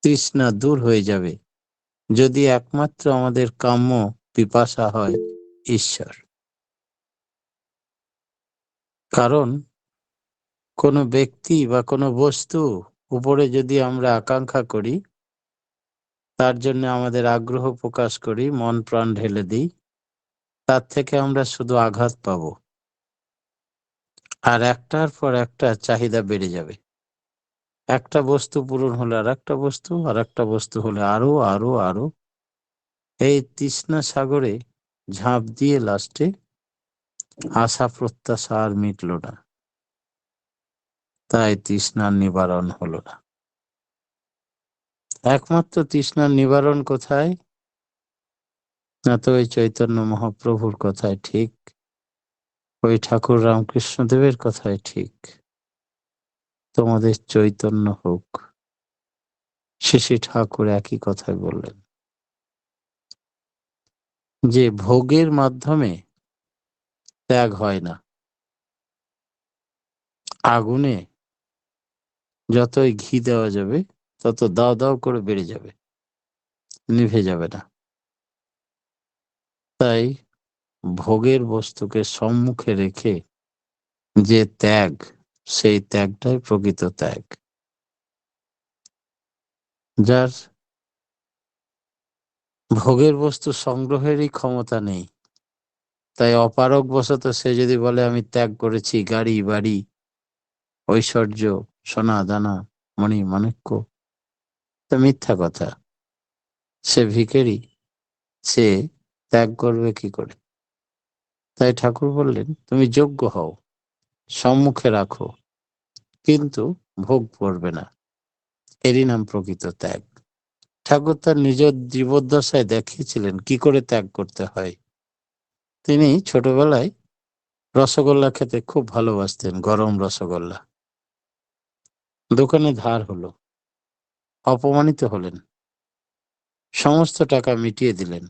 তৃষ্ণা দূর হয়ে যাবে যদি একমাত্র আমাদের কাম্য পিপাসা হয় ঈশ্বর। কারণ কোনো ব্যক্তি বা কোনো বস্তু উপরে যদি আমরা আকাঙ্ক্ষা করি, তার জন্য আমাদের আগ্রহ প্রকাশ করি, মন প্রাণ ঢেলে দিই, তার থেকে আমরা শুধু আঘাত পাবো। আর একটার পর একটা চাহিদা বেড়ে যাবে। একটা বস্তু পূরণ হলে আর একটা বস্তু, আর একটা বস্তু হলে আরো আরো আরো, এই তৃষ্ণা সাগরে ঝাঁপ দিয়ে লাস্টে আশা প্রত্যাশা আর মিটল না। তাই তৃষ্ণার নিবারণ হলো না। একমাত্র তৃষ্ণার নিবারণ কোথায়? না তো ওই চৈতন্য মহাপ্রভুর কথায় ঠিক, ওই ঠাকুর রামকৃষ্ণদেবের কথায় ঠিক। তোমাদের চৈতন্য হোক। শ্রী ঠাকুর একই কথাই বললেন যে ভোগের মাধ্যমে ত্যাগ হয় না। আগুনে যতই ঘি দেওয়া যাবে তত দাও দাও করে বেড়ে যাবে, নিভে যাবে না। তাই ভোগের বস্তুকে সম্মুখে রেখে যে ত্যাগ, সেই ত্যাগটাই প্রকৃত ত্যাগ। যার ভোগের বস্তু সংগ্রহেরই ক্ষমতা নেই, তাই অপারগ বশত সে যদি বলে আমি ত্যাগ করেছি গাড়ি বাড়ি ঐশ্বর্য সোনা দানা মণি মাণিক্য, তা মিথ্যা কথা। সে ভিখারি, সে ত্যাগ করবে কি করে? তাই ঠাকুর বললেন তুমি যোগ্য হও, সম্মুখে রাখো, কিন্তু ভোগ করবে না। এরই নাম প্রকৃত ত্যাগ। ঠাকুর তার নিজ জীবদ্দশায় দেখিয়েছিলেন কি করে ত্যাগ করতে হয়। তিনি ছোটবেলায় রসগোল্লা খেতে খুব ভালোবাসতেন, গরম রসগোল্লা। দোকানে ধার হলো, অপমানিত হলেন, সমস্ত টাকা মিটিয়ে দিলেন,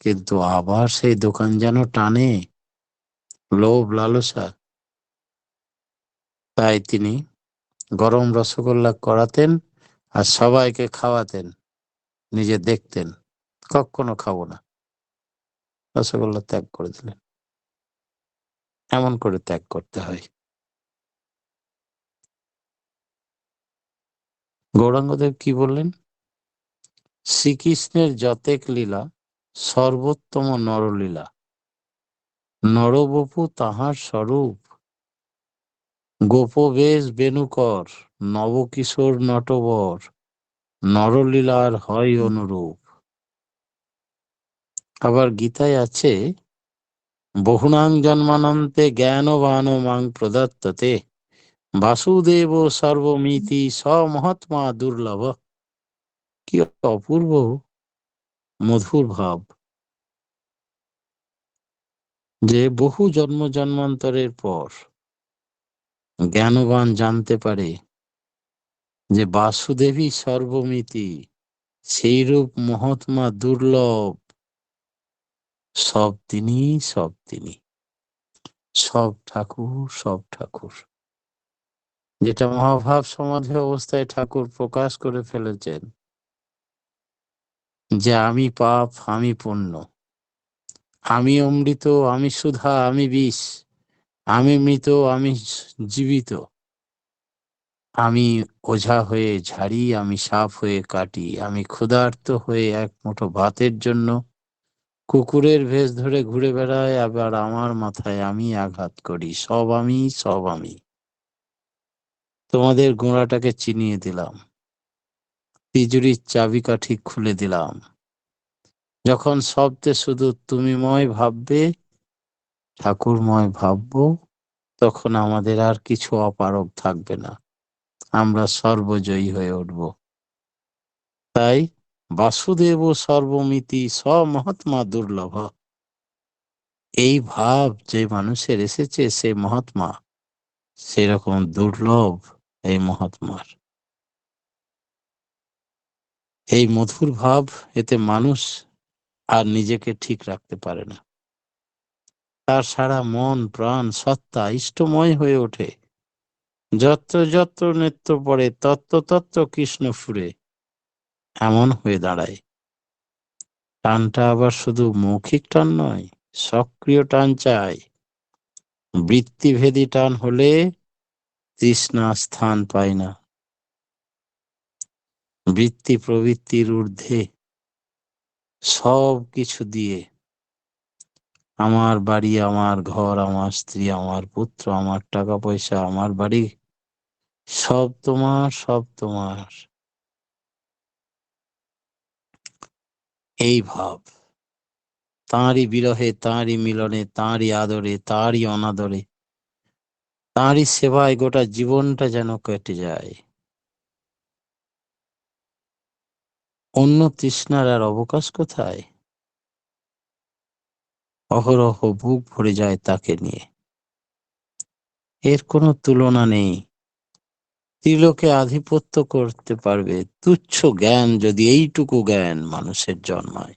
কিন্তু আবার সেই দোকান যেন টানে, লোভ লালসা। তাই তিনি গরম রসগোল্লা করাতেন আর সবাইকে খাওয়াতেন, নিজে দেখতেন কখনো খাবো না, রসগোল্লা ত্যাগ করে দিলেন। এমন করে ত্যাগ করতে হয়। গৌরাঙ্গদেব কি বললেন? শ্রীকৃষ্ণের যতেক লীলা সর্বোত্তম নরলীলা, নরবপু তাহার স্বরূপ, গোপবেশ বেণুকর, নবকিশোর নটবর, নরলীলার হয় অনুরূপ। আবার গীতায় আছে বহুনাং জন্মানন্তে জ্ঞানবান মাং প্রদত্ততে, বাসুদেব সর্বমিতি স মহাত্মা দুর্লভ। কি অপূর্ব মধুর ভাব, যে বহু জন্ম জন্মান্তরের পর জ্ঞানবান জানতে পারে যে বাসুদেবী সর্বমিতি, সেইরূপ মহাত্মা দুর্লভ। সব তিনি, সব তিনি, সব ঠাকুর, সব ঠাকুর। যেটা মহাভাব সমাধি অবস্থায় ঠাকুর প্রকাশ করে ফেলেছেন যে আমি পাপ আমি পুণ্য, আমি অমৃত আমি সুধা আমি বিষ, আমি মৃত আমি জীবিত, আমি ওঝা হয়ে ঝাড়ি আমি সাপ হয়ে কাটি, আমি ক্ষুধার্ত হয়ে এক মুঠো ভাতের জন্য কুকুরের ভেষ ধরে ঘুরে বেড়ায়, আবার আমার মাথায় আমি আঘাত করি, সব আমি সব আমি। তোমাদের গোড়াটাকে চিনিয়ে দিলাম, তিজুরির চাবিকাঠি খুলে দিলাম। যখন শব্দে শুধু তুমিময় ভাববে, ঠাকুরময় ভাববো, তখন আমাদের আর কিছু অপারগ থাকবে না, আমরা সর্বজয়ী হয়ে উঠব। তাই বাসুদেব সর্বমিতি স মহাত্মা দুর্লভ, এই ভাব যে মানুষের এসেছে সে মহাত্মা, সেরকম দুর্লভ এই মহাত্মার। এই মধুর ভাব, এতে মানুষ আর নিজেকে ঠিক রাখতে পারে না। তার সারা মন প্রাণ সত্তা ইষ্টময় হয়ে ওঠে। যত্র যত্র নেত্র পড়ে তত্র তত্র কৃষ্ণ ফুরে। এমন হয়ে দাঁড়ায়। টানটা আবার শুধু মৌখিক টান নয়, সক্রিয় টান চাই। বৃত্তিভেদী টান হলে তৃষ্ণা স্থান পায় না। বৃত্তি প্রবৃত্তির ঊর্ধ্বে সব কিছু দিয়ে, আমার বাড়ি, আমার ঘর, আমার স্ত্রী, আমার পুত্র, আমার টাকা পয়সা, আমার বাড়ি, সব তোমার, সব তোমার, এই ভাব। তাঁরই বিরহে, তাঁরই মিলনে, তাঁরই আদরে, তাঁরই অনাদরে, তাঁরই সেবায় গোটা জীবনটা যেন কেটে যায়। অন্য তৃষ্ণার আর অবকাশ কোথায়? অহরহ বুক ভরে যায় তাকে নিয়ে। এর কোনো তুলনা নেই। ত্রিলোকে আধিপত্য করতে পারবে তুচ্ছ জ্ঞান, যদি এইটুকু জ্ঞান মানুষের জন্মায়।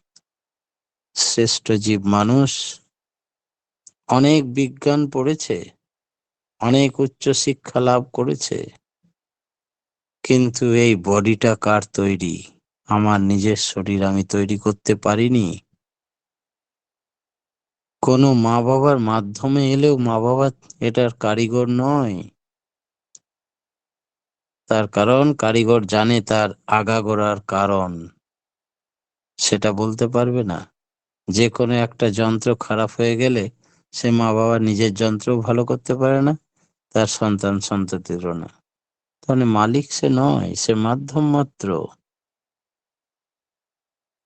শ্রেষ্ঠ জীব মানুষ, অনেক বিজ্ঞান পড়েছে, অনেক উচ্চ শিক্ষা লাভ করেছে, কিন্তু এই বডিটা কার তৈরি? আমার নিজের শরীর আমি তৈরি করতে পারিনি। কোনো মা বাবার মাধ্যমে এলেও মা বাবা এটার কারিগর নয়। তার কারণ কারিগর জানে তার আগাগোড়ার কারণ, সেটা বলতে পারবে না। যে কোনো একটা যন্ত্র খারাপ হয়ে গেলে সে মা বাবা নিজের যন্ত্রও ভালো করতে পারে না, তার সন্তান সন্ততিরও না। তাহলে মালিক সে নয়, সে মাধ্যম মাত্র।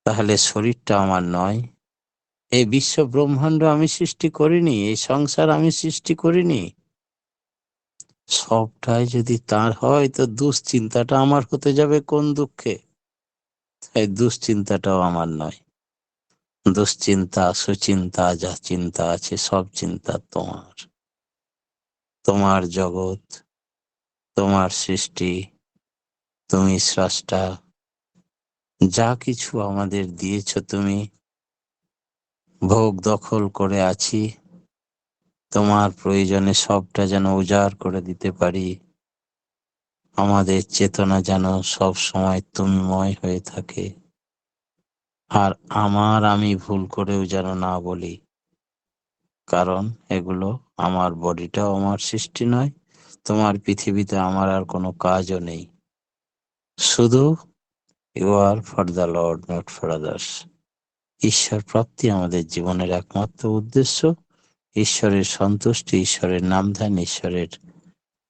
তাহলে শরীরটা আমার নয়, এই বিশ্ব ব্রহ্মাণ্ড আমি সৃষ্টি করিনি, এই সংসার আমি সৃষ্টি করিনি। সবটাই যদি তার হয় তো দুশ্চিন্তাটা আমার হতে যাবে কোন দুঃখে? এই দুশ্চিন্তাটাও আমার নয়। দুশ্চিন্তা, সুচিন্তা, যা চিন্তা আছে সব চিন্তা তোমার। তোমার জগৎ, তোমার সৃষ্টি, তুমি স্রষ্টা। যা কিছু আমাদের দিয়েছ তুমি, ভোগ দখল করে আছি, তোমার প্রয়োজনে সবটা যেন উজাড় করে দিতে পারি। আমাদের চেতনা যেন সব সময় তুমিময় হয়ে থাকে। আর আমি ভুল করেও যেন না বলি, কারণ এগুলো, আমার বডিটাও আমার সৃষ্টি নয়, তোমার পৃথিবীতে আমার আর কোনো কাজও নেই। শুধু you are for the lord, not for others. ঈশ্বর প্রাপ্তি আমাদের জীবনের একমাত্র উদ্দেশ্য। ঈশ্বরের সন্তুষ্টি, ঈশ্বরের নামধান, ঈশ্বরের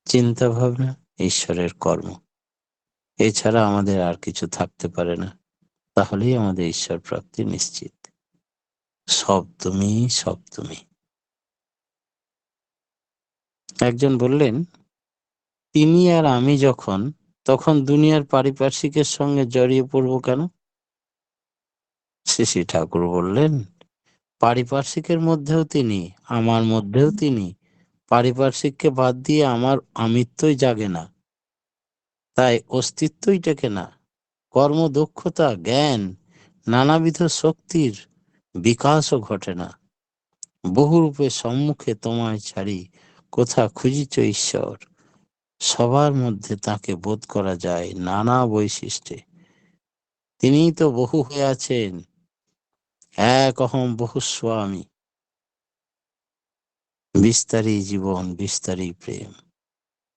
চিন্তা ভাবনা, ঈশ্বরের কর্ম, এছাড়া আমাদের আর কিছু থাকতে পারে না। তাহলেই আমাদের ঈশ্বর প্রাপ্তি নিশ্চিত। সব তুমি, সব তুমি। একজন বললেন, তিনি আর আমি যখন, তখন দুনিয়ার পারিপার্শ্বিকের সঙ্গে জড়িয়ে পড়বো কেন? শ্রী শ্রী ঠাকুর বললেন, পারিপার্শ্বিকের মধ্যেও তিনি, আমার মধ্যেও তিনি। পারিপার্শ্বিককে বাদ দিয়ে আমার আমিত্বই জাগে না, তাই অস্তিত্বই টেকে না। কর্মদক্ষতা, জ্ঞান, নানাবিধ শক্তির বিকাশও ঘটে না। বহুরূপে সম্মুখে তোমায় ছাড়ি কোথা খুঁজিছ ঈশ্বর। সবার মধ্যে তাকে বোধ করা যায় নানা বৈশিষ্ট্যে। তিনিই তো বহু হয়ে আছেন, এক অহম বহুস্ব আমি। বিস্তারী জীবন, বিস্তারী প্রেম।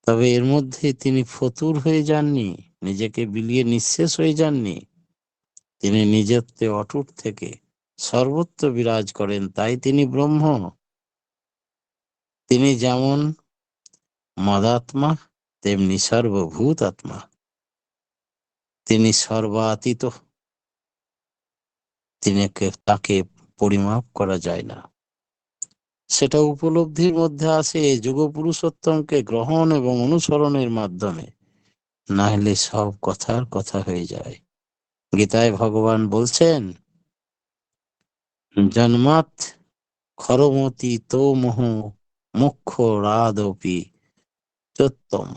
তবে এর মধ্যে তিনি ফতুর হয়ে যাননি, নিজেকে বিলিয়ে নিঃশেষ হয়ে যাননি। তিনি নিজত্বে অটুট থেকে সর্বত্র বিরাজ করেন, তাই তিনি ব্রহ্ম। তিনি যেমন মদাত্মা, তেমনি সর্বভূত আত্মা। তিনি সর্বাতীত, তাকে পরিমাপ করা যায় না। সেটা উপলব্ধির মধ্যে আসে যোগ পুরুষোত্তমকে গ্রহণ এবং অনুসরণের মাধ্যমে, না হলে সব কথার কথা হয়ে যায়। গীতায় ভগবান বলছেন, জন্মাত খরমতি তো মোহ মুখ্য রাদপি চোত্তম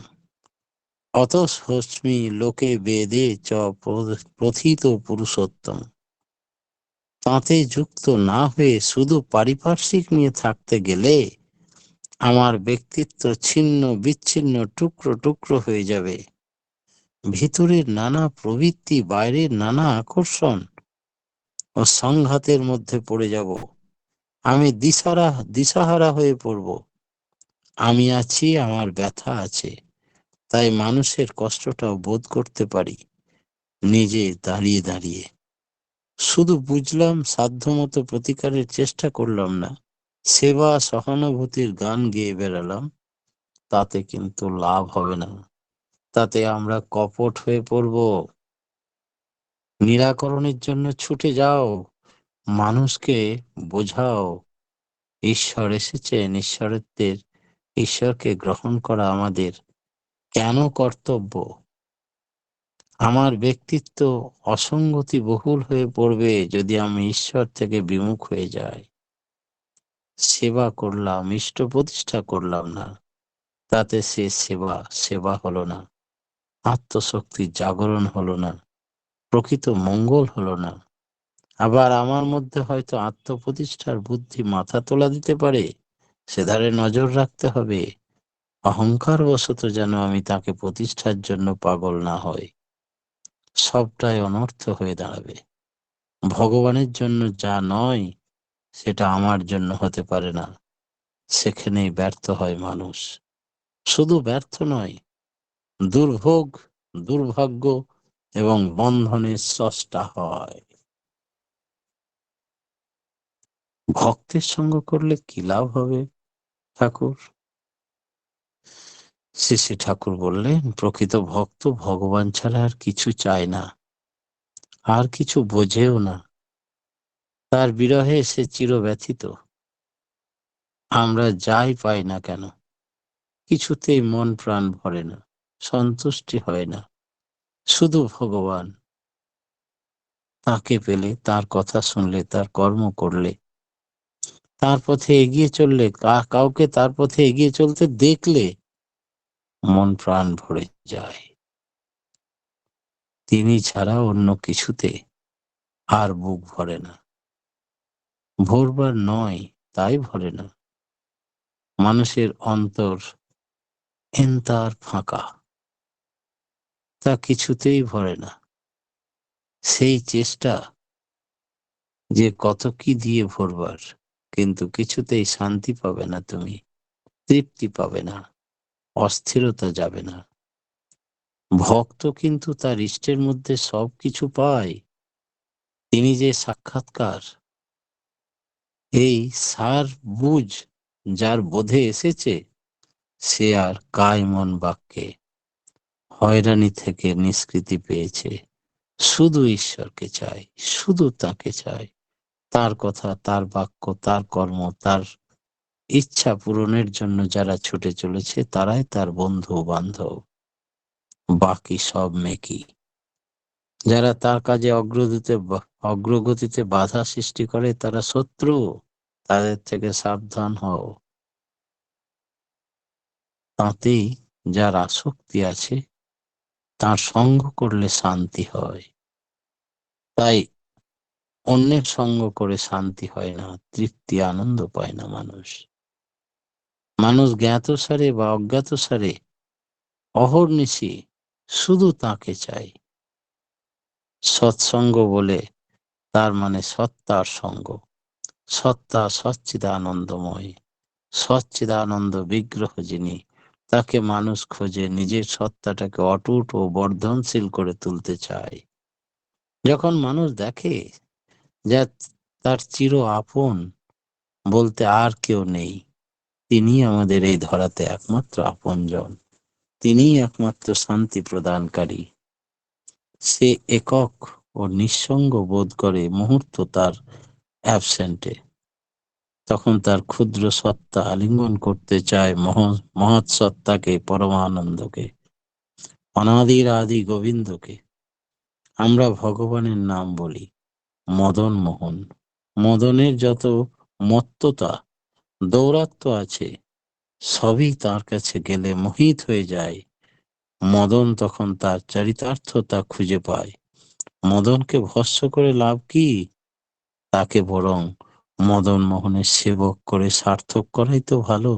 অতস্মি লোকে বেদে চ প্রথিত পুরুষোত্তম। তাতে যুক্ত না হয়ে শুধু পারিপার্শ্বিক নিয়ে থাকতে গেলে আমার ব্যক্তিত্ব ছিন্ন বিচ্ছিন্ন টুকরো টুকরো হয়ে যাবে। ভিতরের নানা প্রবৃত্তি, বাইরের নানা আকর্ষণ ও সংঘাতের মধ্যে পড়ে যাব। আমি দিশাহারা হয়ে পড়ব। আমি আছি, আমার ব্যথা আছে, তাই মানুষের কষ্টটাও বোধ করতে পারি নিজে দাঁড়িয়ে দাঁড়িয়ে। শুধু বুঝলাম, সাধ্যমতো প্রতিকারের চেষ্টা করলাম না। সেবা সহানুভূতির গান গেয়ে বেড়ালাম, তাতে কিন্তু লাভ হবে না। তাতে আমরা কপট হয়ে পড়ব। নিরাকরণের জন্য ছুটে যাও, মানুষকে বোঝাও ঈশ্বর এসেছেন। ঈশ্বরকে গ্রহণ করা আমাদের কেন কর্তব্য। আমার ব্যক্তিত্ব অসঙ্গতি বহুল হয়ে পড়বে যদি আমি ঈশ্বর থেকে বিমুখ হয়ে যাই। সেবা করলাম, ইষ্ট প্রতিষ্ঠা করলাম না, তাতে সে সেবা হলো না, আত্মশক্তির জাগরণ হলো না, প্রকৃত মঙ্গল হলো না। আবার আমার মধ্যে হয়তো আত্মপ্রতিষ্ঠার বুদ্ধি মাথা তোলা দিতে পারে, সেধারে নজর রাখতে হবে, অহংকার বশত যেন আমি তাকে প্রতিষ্ঠার জন্য পাগল না হই। সবটাই অনর্থ হয়ে দাঁড়াবে। ভগবানের জন্য যা নয় সেটা আমার জন্য হতে পারে না, সেখানেই ব্যর্থ হয় মানুষ। শুধু ব্যর্থ নয়, দুর্ভোগ, দুর্ভাগ্য এবং বন্ধনের স্রষ্টা হয়। ভক্তের সঙ্গ করলে কি লাভ হবে ঠাকুর? শ্রী ঠাকুর বললেন, প্রকৃত ভক্ত ভগবান ছাড়া আর কিছু চায় না, আর কিছু বোঝেও না। তার বিরহে সে চিরব্যথিত। আমরা যাই পাই না কেন, কিছুতেই মন প্রাণ ভরে না, সন্তুষ্টি হয় না। শুধু ভগবান, তাকে পেলে, তার কথা শুনলে, তার কর্ম করলে, তার পথে এগিয়ে চললে, কাউকে তার পথে এগিয়ে চলতে দেখলে মন প্রাণ ভরে যায়। তিনি ছাড়া অন্য কিছুতে আর বুক ভরে না। ভরবার নয়, তাই ভরে না। মানুষের অন্তর এন্তার ফাঁকা, তা কিছুতেই ভরে না। সেই চেষ্টা যে কত কি দিয়ে ভরবার, কিন্তু কিছুতেই শান্তি পাবে না তুমি, তৃপ্তি পাবে না, অস্থিরতা যাবে না। ভক্ত কিন্তু তার ইষ্টের মধ্যে সবকিছু পায়। তিনি যে সাক্ষাৎকার, এই সার বুঝ যার বোধে এসেছে, সে আর কায় মন বাক্যে হয়রানি থেকে নিষ্কৃতি পেয়েছে। শুধু ঈশ্বরকে চায়, শুধু তাকে চায়। তার কথা, তার বাক্য, তার কর্ম, তার ইচ্ছা পূরণের জন্য যারা ছুটে চলেছে তারাই তার বন্ধু বান্ধব, বাকি সব মেকি। যারা তার কাজে অগ্রগতিতে বাধা সৃষ্টি করে তারা শত্রু, তাদের থেকে সাবধান হও। তাতেই যার আসক্তি আছে, তার সঙ্গ করলে শান্তি হয়। তাই অন্যের সঙ্গ করে শান্তি হয় না, তৃপ্তি আনন্দ পায় না মানুষ। মানুষ জ্ঞাতসারে বা অজ্ঞাতসারে অহর্নিশি শুধু তাকে চাই। সৎসঙ্গ বলে তার মানে সত্তার সঙ্গ। সত্তা সচ্চিদানন্দময়, সচ্চিদানন্দ বিগ্রহ যিনি, তাকে মানুষ খোঁজে, নিজের সত্তাটাকে অটুট ও বর্ধনশীল করে তুলতে চায়। যখন মানুষ দেখে যে তার চির আপন বলতে আর কেউ নেই, তিনি আমাদের এই ধরাতে একমাত্র আপনজন, তিনিই একমাত্র শান্তি প্রদানকারী, সে একক ও নিঃসঙ্গ বোধ করে মুহূর্ত তার অ্যাবসেন্টে। তখন তার ক্ষুদ্র সত্তা আলিঙ্গন করতে চায় মহৎ সত্তাকে, পরমানন্দকে, অনাদির আদি গোবিন্দকে। আমরা ভগবানের নাম বলি মদন মোহন। মদনের যত মত্ততা, দৌরাত্ম্য আছে, সবই তার কাছে গেলে মোহিত হয়ে যায়। মদন তখন তার চরিতার্থতা খুঁজে পায়। মদনকে ভস্ম করে লাভ কি? তাকে বরং মদন মোহনের সেবক করে সার্থক করাই তো ভালো।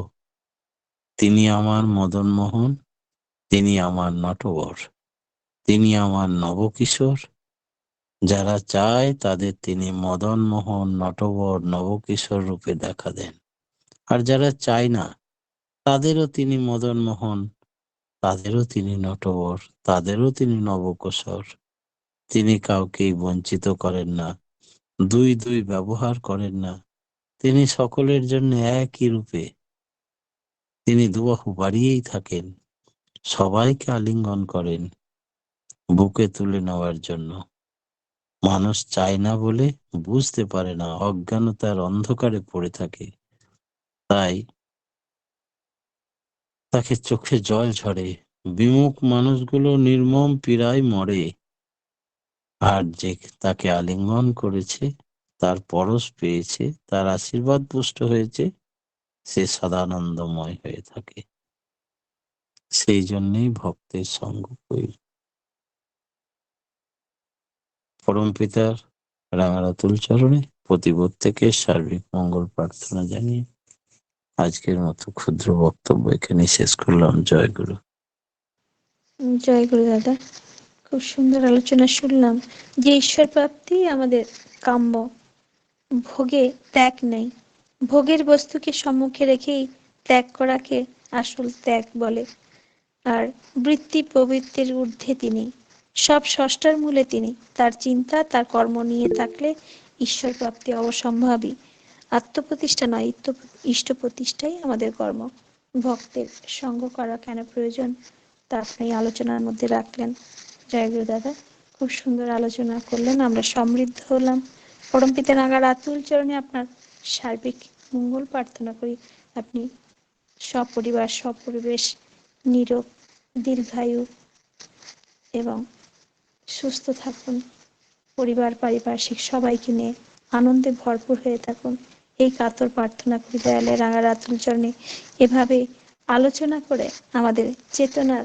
তিনি আমার মদন মোহন, তিনি আমার নটবর। তিনি আমার নবকিশোর। যারা চায় তাদের তিনি মদন মোহন নটবর নবকিশোর রূপে দেখা দেন, আর যারা চায় না তাদেরও তিনি মদন মোহন, তাদেরও তিনি নটবর, তাদেরও তিনি নবকিশোর। তিনি কাউকেই বঞ্চিত করেন না, দুই দুই ব্যবহার করেন না। তিনি সকলের জন্য একই রূপে, তিনি দুবাহু বাড়িয়েই থাকেন, সবাইকে আলিঙ্গন করেন বুকে তুলে নেওয়ার জন্য। মানুষ চায় না বলে, বুঝতে পারে না, অজ্ঞানতার অন্ধকারে পড়ে থাকে, তাই তাকে চোখে জল ঝরে। বিমুখ মানুষগুলো নির্মম পীড়ায় মরে, আর যে তাকে আলিঙ্গন করেছে, তার পরশ পেয়েছে, তার আশীর্বাদ পুষ্ট হয়েছে, সে সদানন্দময় হয়ে থাকে। সেই জন্যই ভক্তের সঙ্গ প্রয়োজন। পরম পিতার রাঙারাতুল চরণে প্রতিবোধ থেকে সার্বিক মঙ্গল প্রার্থনা জানিয়ে আজকের মতো ক্ষুদ্র বক্তব্য এখানে শেষ করলাম। জয় গুরু। জয় গুরু দাদা, খুব সুন্দর আলোচনা শুনলাম যে ঈশ্বর প্রাপ্তি আমাদের কাম্য। ভোগে ত্যাগ নেই, ভোগের বস্তুকে সম্মুখে রেখেই ত্যাগ করাকে আসল ত্যাগ বলে। আর বৃত্তি প্রবৃত্তির ঊর্ধ্বে তিনি, সব স্রষ্টার মূলে তিনি। তার চিন্তা, তার কর্ম নিয়ে থাকলে ঈশ্বর প্রাপ্তি অবসম্ভাবী। আত্মপ্রতিষ্ঠা নয়, ইষ্ট প্রতিষ্ঠাই আমাদের কর্ম। ভক্তের সঙ্গ করা কেন প্রয়োজন তা আপনি আলোচনার মধ্যে রাখলেন। জয় গুরু দাদা, খুব সুন্দর আলোচনা করলেন, আমরা সমৃদ্ধ হলাম। পরমপিতা রাঙার আতুল চরণে আপনার সার্বিক মঙ্গল প্রার্থনা করি। আপনি সপরিবার সপরিবেশ নিরোগ দীর্ঘায়ু এবং সুস্থ থাকুন, পরিবার পারিপার্শ্বিক সবাইকে নিয়ে আনন্দে ভরপুর হয়ে থাকুন, এই কাতর প্রার্থনা করি দয়ালে রাঙার আতুল চরণে। এভাবে আলোচনা করে আমাদের চেতনার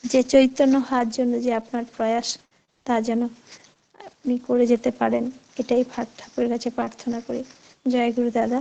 যে চৈতন্য হওয়ার জন্য যে আপনার প্রয়াস, তা যেন আপনি করে যেতে পারেন, এটাই ঠাকুরের কাছে প্রার্থনা করি। জয় গুরু দাদা।